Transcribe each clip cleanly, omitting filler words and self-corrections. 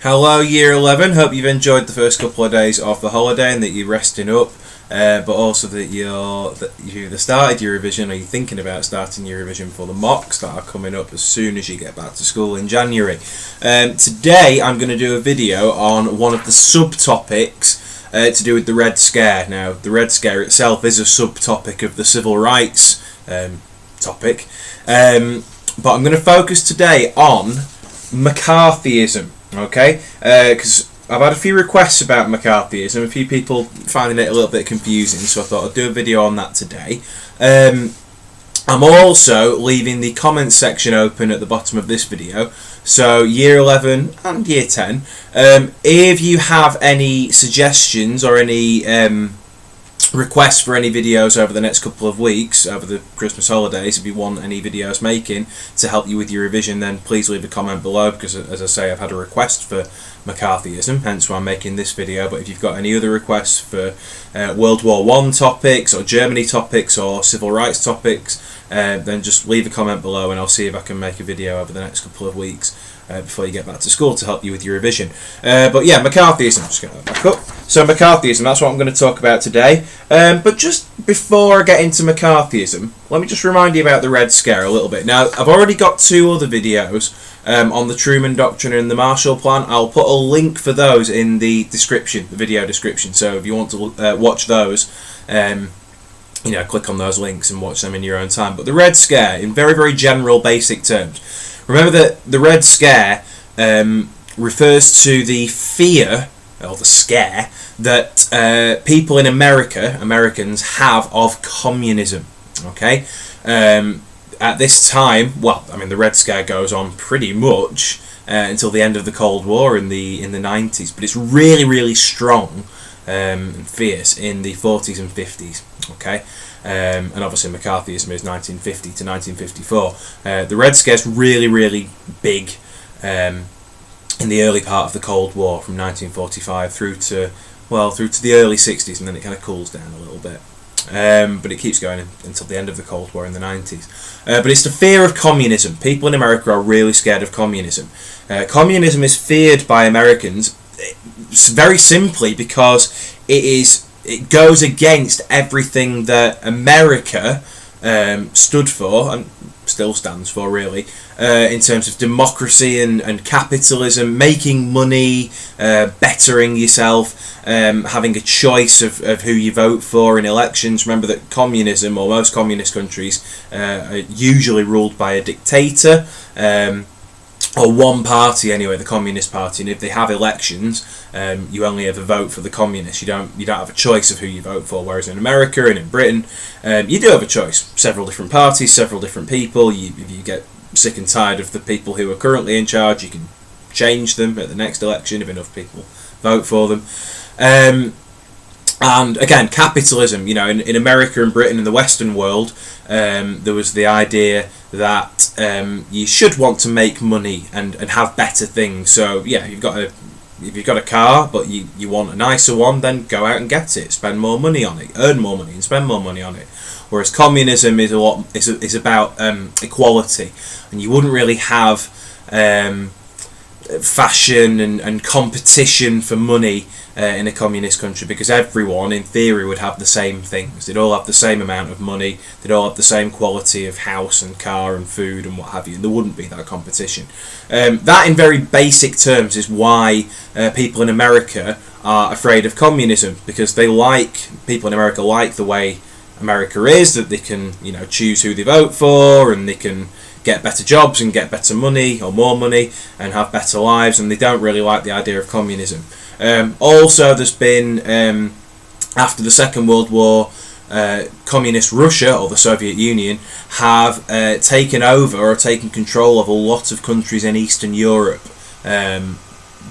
Hello Year 11, hope you've enjoyed the first couple of days of the holiday and that you're resting up, but also that you've either started your revision or you're thinking about starting your revision for the mocks that are coming up as soon as you get back to school in January. Today I'm going to do a video on one of the subtopics to do with the Red Scare. Now, the Red Scare itself is a subtopic of the civil rights topic, but I'm going to focus today on McCarthyism. Okay, because I've had a few requests about McCarthyism, a few people finding it a little bit confusing, so I thought I'd do a video on that today. I'm also leaving the comments section open at the bottom of this video, so Year 11 and Year 10, if you have any suggestions or any requests for any videos over the next couple of weeks, over the Christmas holidays, if you want any videos making to help you with your revision, then please leave a comment below, because as I say, I've had a request for McCarthyism, hence why I'm making this video. But if you've got any other requests for World War I topics or Germany topics or civil rights topics, then just leave a comment below and I'll see if I can make a video over the next couple of weeks before you get back to school to help you with your revision. But yeah, McCarthyism, just get that back up. So McCarthyism, that's what I'm going to talk about today. But just before I get into McCarthyism, let me just remind you about the Red Scare a little bit. Now, I've already got two other videos on the Truman Doctrine and the Marshall Plan. I'll put a link for those in the description, the video description. So if you want to watch those, click on those links and watch them in your own time. But the Red Scare, in very, very general, basic terms. Remember that the Red Scare refers to the fear, or the scare, that people in Americans have of communism. Okay? At this time, the Red Scare goes on pretty much until the end of the Cold War in the 90s, but it's really, really strong and fierce in the 40s and 50s. Okay, and obviously McCarthyism is 1950 to 1954. The Red Scare's really, really big in the early part of the Cold War, from 1945 through to the early 60s, and then it kind of cools down a little bit. But it keeps going until the end of the Cold War in the 90s. But it's the fear of communism. People in America are really scared of communism. Communism is feared by Americans very simply because it goes against everything that America stood for, and still stands for, really, in terms of democracy and capitalism, making money, bettering yourself, having a choice of who you vote for in elections. Remember that communism, or most communist countries, are usually ruled by a dictator, or one party anyway, the Communist Party, and if they have elections, you only ever vote for the communists. You don't have a choice of who you vote for. Whereas in America and in Britain, you do have a choice. Several different parties, several different people. If you get sick and tired of the people who are currently in charge, you can change them at the next election if enough people vote for them. And again, capitalism, in America and Britain and the Western world, there was the idea that you should want to make money and have better things. So yeah, if you've got a car but you want a nicer one, then go out and get it, spend more money on it, earn more money and spend more money on it. Whereas communism is about equality, and you wouldn't really have fashion and competition for money in a communist country, because everyone in theory would have the same things. They'd all have the same amount of money, they'd all have the same quality of house and car and food and what have you, and there wouldn't be that competition. That, in very basic terms, is why people in America are afraid of communism, because people in America like the way America is, that they can choose who they vote for, and they can get better jobs and get better money or more money and have better lives, and they don't really like the idea of communism. Also, there's been, after the Second World War, communist Russia, or the Soviet Union, have taken over or taken control of a lot of countries in Eastern Europe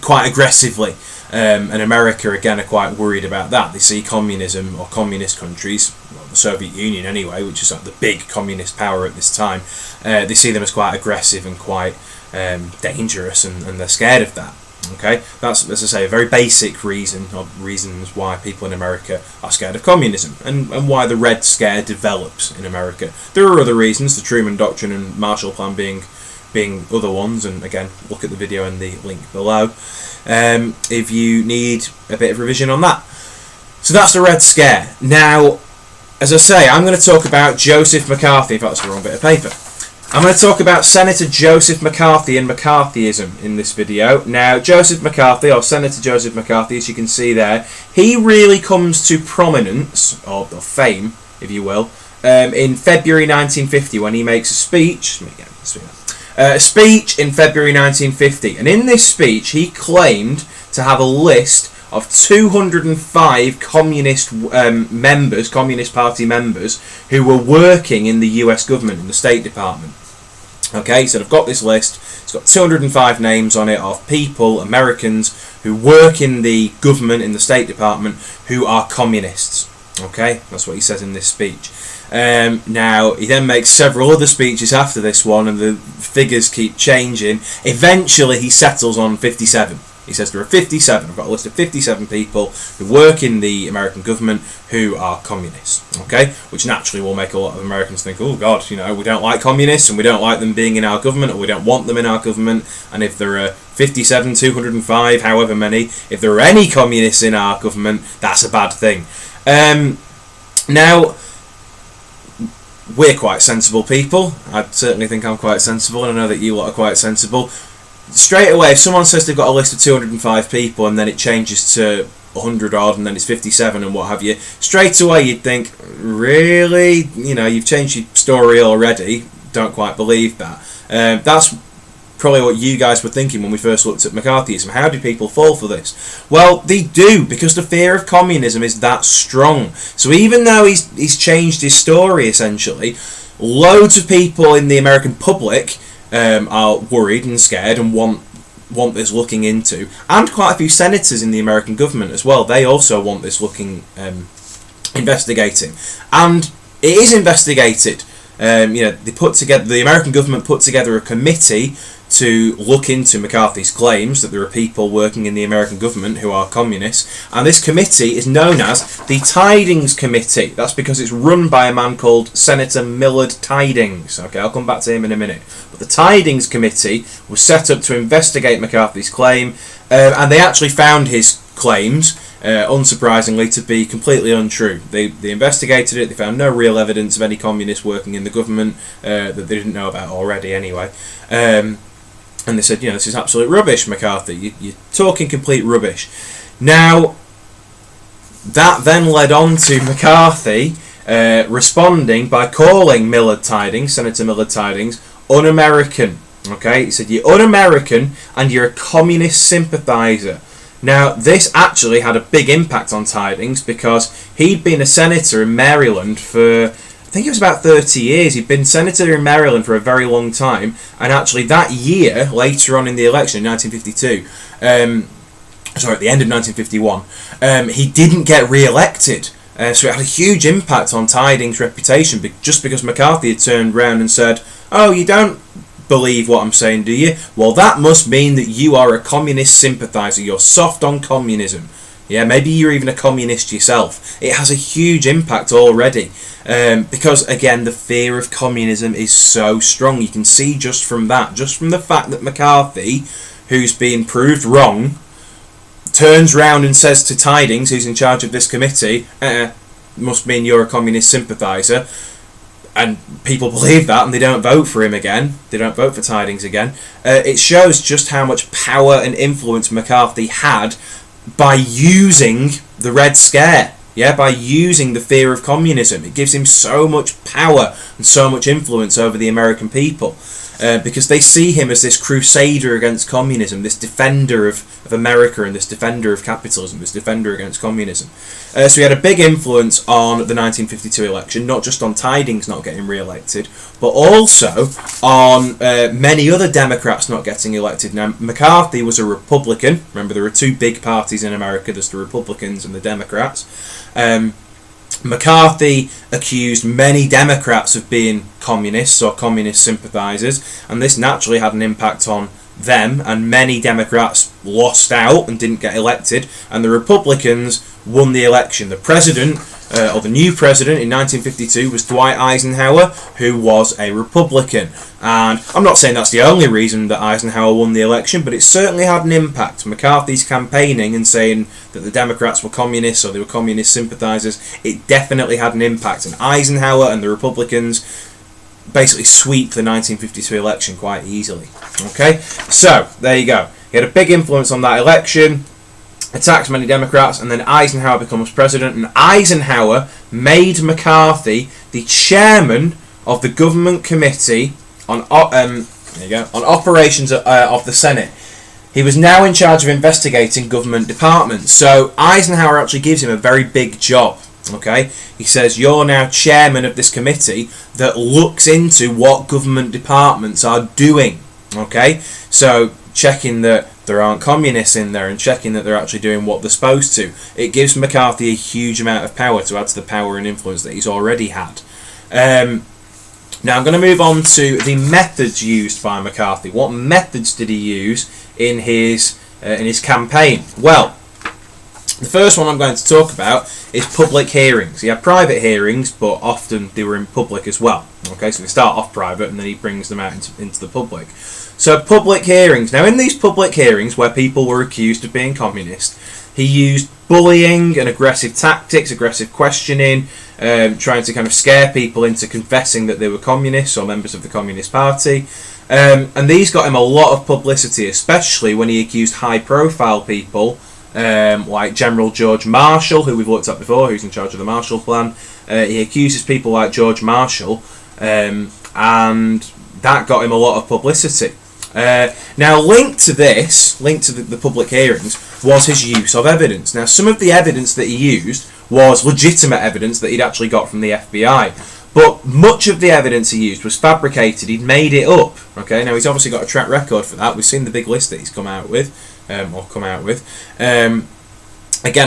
quite aggressively. And America, again, are quite worried about that. They see communism, or communist countries, the Soviet Union anyway, which is like the big communist power at this time, they see them as quite aggressive and quite dangerous, and they're scared of that. Okay, that's, as I say, a very basic reasons why people in America are scared of communism, and why the Red Scare develops in America. There are other reasons, the Truman Doctrine and Marshall Plan being being other ones, and again, look at the video in the link below if you need a bit of revision on that. So that's the Red Scare. Now, as I say, I'm going to talk about Joseph McCarthy. If that's the wrong bit of paper. I'm going to talk about Senator Joseph McCarthy and McCarthyism in this video. Now, Joseph McCarthy, or Senator Joseph McCarthy, as you can see there, he really comes to prominence, or fame, if you will, in February 1950 when he makes a speech. A speech in February 1950. And in this speech, he claimed to have a list of 205 communist members, Communist Party members, who were working in the US government, in the State Department. Okay, so I've got this list. It's got 205 names on it of people, Americans, who work in the government, in the State Department, who are communists. Okay, that's what he says in this speech. Now, he then makes several other speeches after this one, and the figures keep changing. Eventually, he settles on 57. He says there are 57. I've got a list of 57 people who work in the American government who are communists. Okay, which naturally will make a lot of Americans think, oh God, we don't like communists, and we don't like them being in our government, or we don't want them in our government. And if there are 57, 205, however many, if there are any communists in our government, that's a bad thing. Now, we're quite sensible people. I certainly think I'm quite sensible, and I know that you lot are quite sensible. Straight away, if someone says they've got a list of 205 people and then it changes to 100 odd and then it's 57 and what have you, straight away you'd think, really? You've changed your story already. Don't quite believe that. That's probably what you guys were thinking when we first looked at McCarthyism. How do people fall for this? Well, they do, because the fear of communism is that strong. So even though he's changed his story, essentially, loads of people in the American public are worried and scared and want this looking into, and quite a few senators in the American government as well. They also want this looking investigating, and it is investigated. The American government put together a committee to look into McCarthy's claims that there are people working in the American government who are communists, and this committee is known as the Tydings Committee. That's because it's run by a man called Senator Millard Tydings. Okay, I'll come back to him in a minute. But the Tydings Committee was set up to investigate McCarthy's claim, and they actually found his claims, unsurprisingly, to be completely untrue. They investigated it. They found no real evidence of any communists working in the government that they didn't know about already anyway. And they said, this is absolute rubbish, McCarthy. You're talking complete rubbish. Now, that then led on to McCarthy responding by calling Millard Tydings, Senator Millard Tydings, un-American. Okay, he said, you're un-American and you're a communist sympathiser. Now, this actually had a big impact on Tydings, because he'd been a senator in Maryland for, I think it was about 30 years. He'd been senator in Maryland for a very long time, and actually that year, later on in the election in 1952, at the end of 1951, he didn't get re-elected. So it had a huge impact on Tydings' reputation, just because McCarthy had turned round and said, oh, you don't believe what I'm saying, do you? Well, that must mean that you are a communist sympathiser. You're soft on communism. Yeah, maybe you're even a communist yourself. It has a huge impact already, because again, the fear of communism is so strong. You can see just from that, just from the fact that McCarthy, who's been proved wrong, turns round and says to Tydings, who's in charge of this committee, must mean you're a communist sympathiser. And people believe that, and they don't vote for him again. They don't vote for Tydings again. It shows just how much power and influence McCarthy had by using the Red Scare. Yeah, by using the fear of communism. It gives him so much power and so much influence over the American people, because they see him as this crusader against communism, this defender of America, and this defender of capitalism, this defender against communism. So he had a big influence on the 1952 election, not just on Tydings not getting re-elected, but also on many other Democrats not getting elected. Now, McCarthy was a Republican. Remember, there are two big parties in America. There's the Republicans and the Democrats. McCarthy accused many Democrats of being communists or communist sympathisers, and this naturally had an impact on them, and many Democrats lost out and didn't get elected, and the Republicans won the election. The president or the new president in 1952 was Dwight Eisenhower, who was a Republican. And I'm not saying that's the only reason that Eisenhower won the election, but it certainly had an impact. McCarthy's campaigning and saying that the Democrats were communists or they were communist sympathisers, it definitely had an impact. And Eisenhower and the Republicans basically sweep the 1952 election quite easily. Okay, so there you go. He had a big influence on that election, attacks many Democrats, and then Eisenhower becomes president, and Eisenhower made McCarthy the chairman of the government committee on operations of the Senate. He was now in charge of investigating government departments. So Eisenhower actually gives him a very big job. Okay, he says, you're now chairman of this committee that looks into what government departments are doing. Okay, so checking that there aren't communists in there and checking that they're actually doing what they're supposed to. It gives McCarthy a huge amount of power to add to the power and influence that he's already had. Now I'm going to move on to the methods used by McCarthy. What methods did he use in his campaign? Well, the first one I'm going to talk about is public hearings. He had private hearings, but often they were in public as well. Okay, so they start off private and then he brings them out into the public. So public hearings. Now in these public hearings where people were accused of being communist, he used bullying and aggressive tactics, aggressive questioning, trying to kind of scare people into confessing that they were communists or members of the Communist Party. And these got him a lot of publicity, especially when he accused high-profile people like General George Marshall, who we've looked at before, who's in charge of the Marshall Plan. He accuses people like George Marshall, and that got him a lot of publicity. Now, linked to the public hearings, was his use of evidence. Now, some of the evidence that he used was legitimate evidence that he'd actually got from the FBI. But much of the evidence he used was fabricated. He'd made it up. Okay, now he's obviously got a track record for that. We've seen the big list that he's come out with. Again,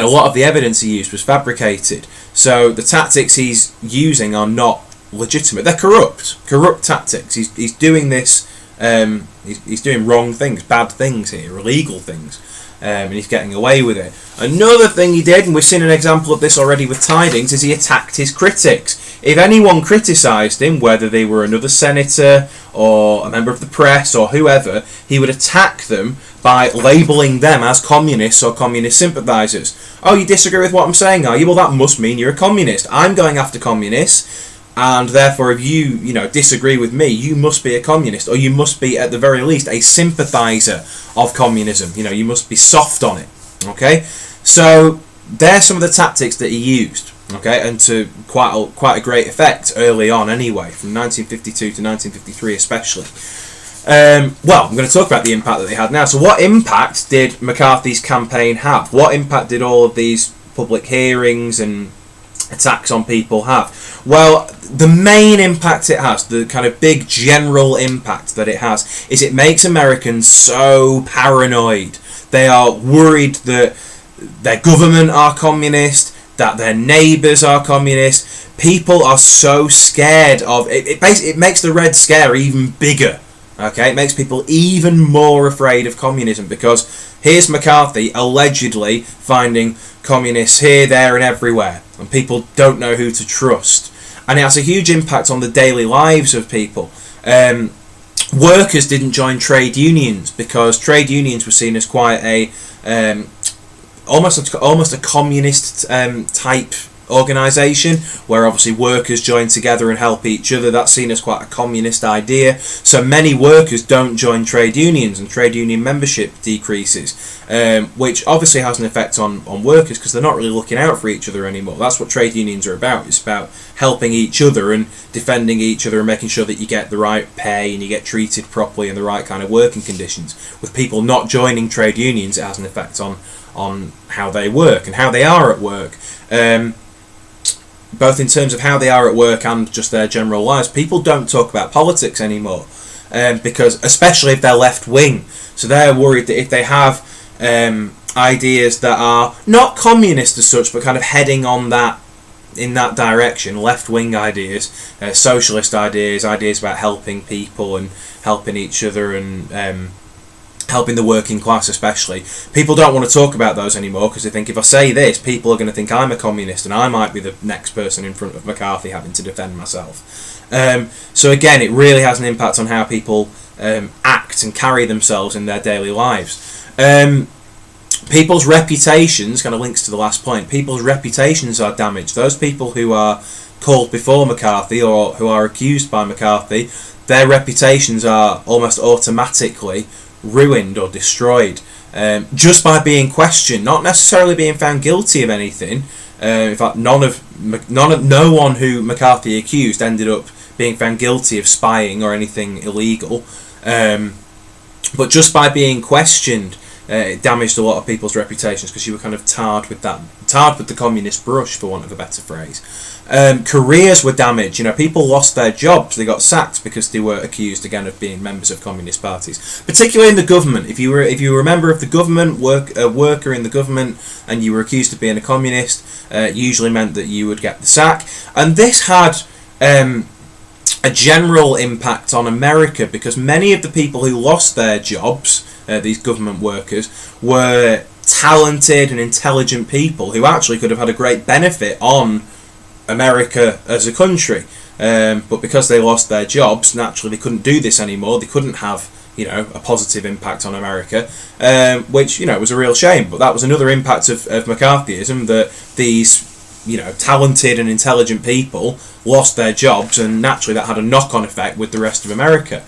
a lot of the evidence he used was fabricated. So the tactics he's using are not legitimate. They're corrupt tactics. He's doing this. He's doing wrong things, bad things here, illegal things. And he's getting away with it. Another thing he did, and we've seen an example of this already with Tydings, is he attacked his critics. If anyone criticised him, whether they were another senator or a member of the press or whoever, he would attack them by labelling them as communists or communist sympathisers. Oh, you disagree with what I'm saying, are you? Well, that must mean you're a communist. I'm going after communists, and therefore if you disagree with me, you must be a communist, or you must be at the very least a sympathiser of communism. You must be soft on it. Okay, so there's some of the tactics that he used. Okay, and to quite a great effect early on anyway, from 1952 to 1953 especially. Well, I'm going to talk about the impact that they had now. So what impact did McCarthy's campaign have? What impact did all of these public hearings and attacks on people have? Well, the main impact it has, the kind of big general impact that it has, is it makes Americans so paranoid. They are worried that their government are communist, that their neighbours are communist. People are so scared of it. It makes the Red Scare even bigger. Okay, it makes people even more afraid of communism, because here's McCarthy allegedly finding communists here, there and everywhere, and people don't know who to trust. And it has a huge impact on the daily lives of people. Workers didn't join trade unions because trade unions were seen as quite a almost a communist type organisation, where obviously workers join together and help each other. That's seen as quite a communist idea. So many workers don't join trade unions, and trade union membership decreases, which obviously has an effect on workers, because they're not really looking out for each other anymore. That's what trade unions are about. It's about helping each other and defending each other and making sure that you get the right pay and you get treated properly and the right kind of working conditions. With people not joining trade unions, it has an effect on how they work and how they are at work. Both in terms of how they are at work and just their general lives. People don't talk about politics anymore, because especially if they're left wing. So they're worried that if they have ideas that are not communist as such, but kind of heading on in that direction, left wing ideas, socialist ideas about helping people and helping each other and helping the working class especially. People don't want to talk about those anymore because they think if I say this, people are going to think I'm a communist and I might be the next person in front of McCarthy having to defend myself. So again, it really has an impact on how people act and carry themselves in their daily lives. People's reputations, kind of links to the last point, people's reputations are damaged. Those people who are called before McCarthy or who are accused by McCarthy, their reputations are almost automatically ruined or destroyed just by being questioned, not necessarily being found guilty of anything. In fact, no one who McCarthy accused ended up being found guilty of spying or anything illegal. But just by being questioned, it damaged a lot of people's reputations because you were kind of tarred with the communist brush, for want of a better phrase. Careers were damaged. You know, people lost their jobs. They got sacked because they were accused again of being members of communist parties, particularly in the government. If you were a member of the government, a worker in the government, and you were accused of being a communist, it usually meant that you would get the sack. And this had a general impact on America because many of the people who lost their jobs, these government workers, were talented and intelligent people who actually could have had a great benefit on America as a country. But because they lost their jobs, naturally they couldn't do this anymore. They couldn't have, you know, a positive impact on America, which, you know, was a real shame. But that was another impact of McCarthyism, that these, you know, talented and intelligent people lost their jobs, and naturally that had a knock-on effect with the rest of America.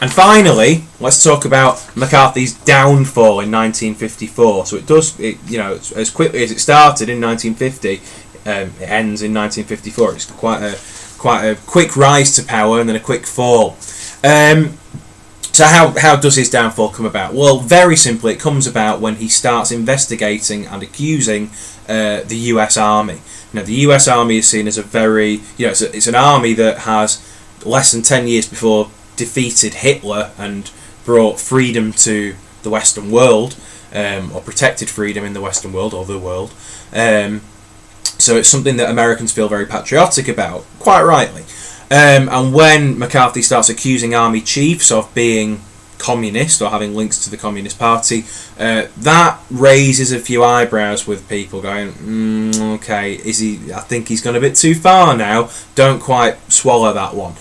And finally, let's talk about McCarthy's downfall in 1954. So you know, as quickly as it started in 1950, it ends in 1954. It's quite a quick rise to power and then a quick fall. So how does his downfall come about? Well, very simply, it comes about when he starts investigating and accusing the U.S. Army. Now, the U.S. Army is seen as a very, you know, it's an army that has less than 10 years before defeated Hitler and brought freedom to the Western world, or protected freedom in the Western world, or the world. So it's something that Americans feel very patriotic about, quite rightly. And when McCarthy starts accusing army chiefs of being communist or having links to the Communist Party, that raises a few eyebrows with people going, okay, I think he's gone a bit too far now, don't quite swallow that one.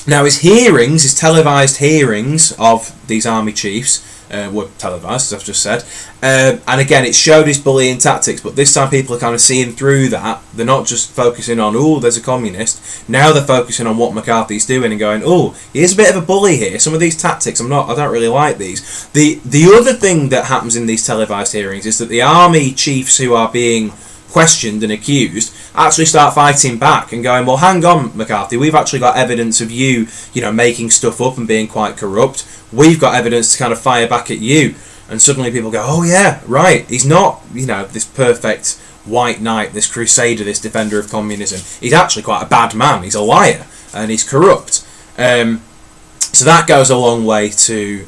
Now his televised hearings of these army chiefs were televised, as I've just said, and again it showed his bullying tactics, but this time people are kind of seeing through that. They're not just focusing on, oh, there's a communist. Now they're focusing on what McCarthy's doing and going, oh, he's a bit of a bully here. Some of these tactics I don't really like these. The other thing that happens in these televised hearings is that the army chiefs who are being questioned and accused actually start fighting back and going, well, hang on, McCarthy, we've actually got evidence of you, you know, making stuff up and being quite corrupt. We've got evidence to kind of fire back at you. And suddenly people go, oh yeah, right, he's not, you know, this perfect white knight, this crusader, this defender of communism. He's actually quite a bad man. He's a liar and he's corrupt. So that goes a long way to,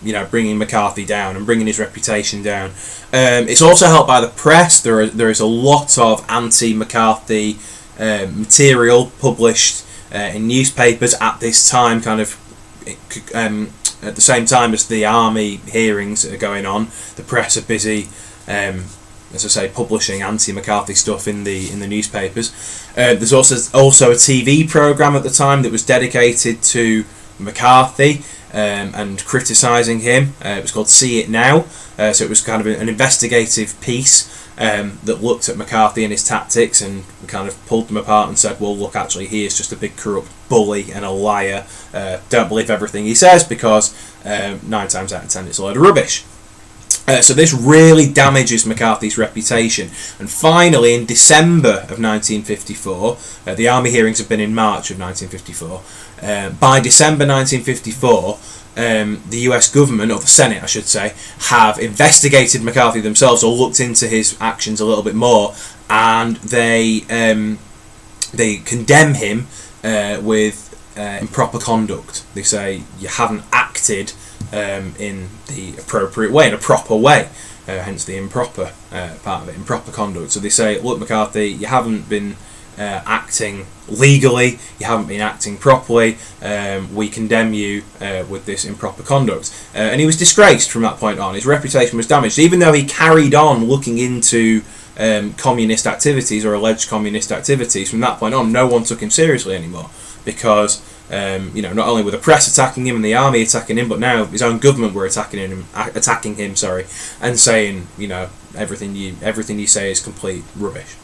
you know, bringing McCarthy down and bringing his reputation down. It's also helped by the press. There is a lot of anti-McCarthy material published in newspapers at this time, kind of at the same time as the army hearings are going on. The press are busy, as I say, publishing anti-McCarthy stuff in the newspapers. There's also a TV program at the time that was dedicated to McCarthy and criticising him. It was called See It Now. So it was kind of an investigative piece that looked at McCarthy and his tactics and kind of pulled them apart and said, well, look, actually, he is just a big corrupt bully and a liar. Don't believe everything he says because 9 times out of 10 it's a load of rubbish. So this really damages McCarthy's reputation. And finally, in December of 1954, the army hearings have been in March of 1954. By December 1954, the US government, or the Senate I should say, have investigated McCarthy themselves or looked into his actions a little bit more, and they condemn him with improper conduct. They say you haven't acted in the appropriate way, in a proper way, hence the improper part of it, improper conduct. So they say, look, McCarthy, you haven't been acting legally, you haven't been acting properly, we condemn you with this improper conduct. And he was disgraced from that point on. His reputation was damaged, even though he carried on looking into communist activities or alleged communist activities. From that point on, no one took him seriously anymore, because not only were the press attacking him and the army attacking him, but now his own government were attacking him, and saying, everything you say is complete rubbish.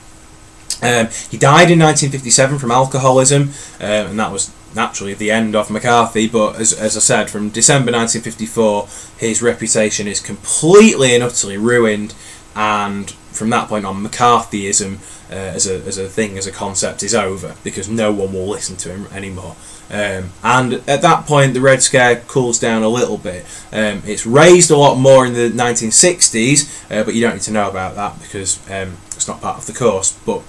He died in 1957 from alcoholism, and that was naturally the end of McCarthy. But as I said, from December 1954, his reputation is completely and utterly ruined, and from that point on, McCarthyism as a concept is over, because no one will listen to him anymore. And at that point, the Red Scare cools down a little bit. It's raised a lot more in the 1960s, but you don't need to know about that because it's not part of the course. But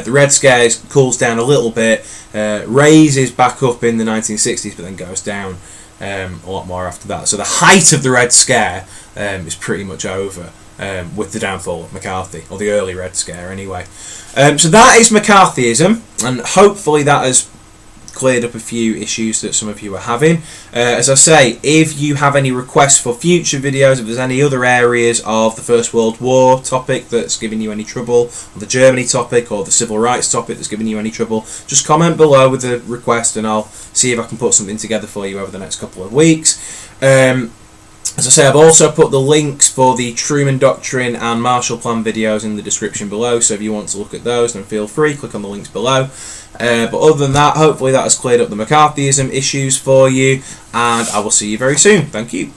the Red Scare cools down a little bit, raises back up in the 1960s, but then goes down a lot more after that. So the height of the Red Scare is pretty much over with the downfall of McCarthy, or the early Red Scare anyway. So that is McCarthyism, and hopefully that has cleared up a few issues that some of you are having. As I say, if you have any requests for future videos, if there's any other areas of the First World War topic that's giving you any trouble, or the Germany topic, or the civil rights topic that's giving you any trouble, just comment below with a request and I'll see if I can put something together for you over the next couple of weeks. As I say, I've also put the links for the Truman Doctrine and Marshall Plan videos in the description below, so if you want to look at those, then feel free, click on the links below. But other than that, hopefully that has cleared up the McCarthyism issues for you, and I will see you very soon. Thank you.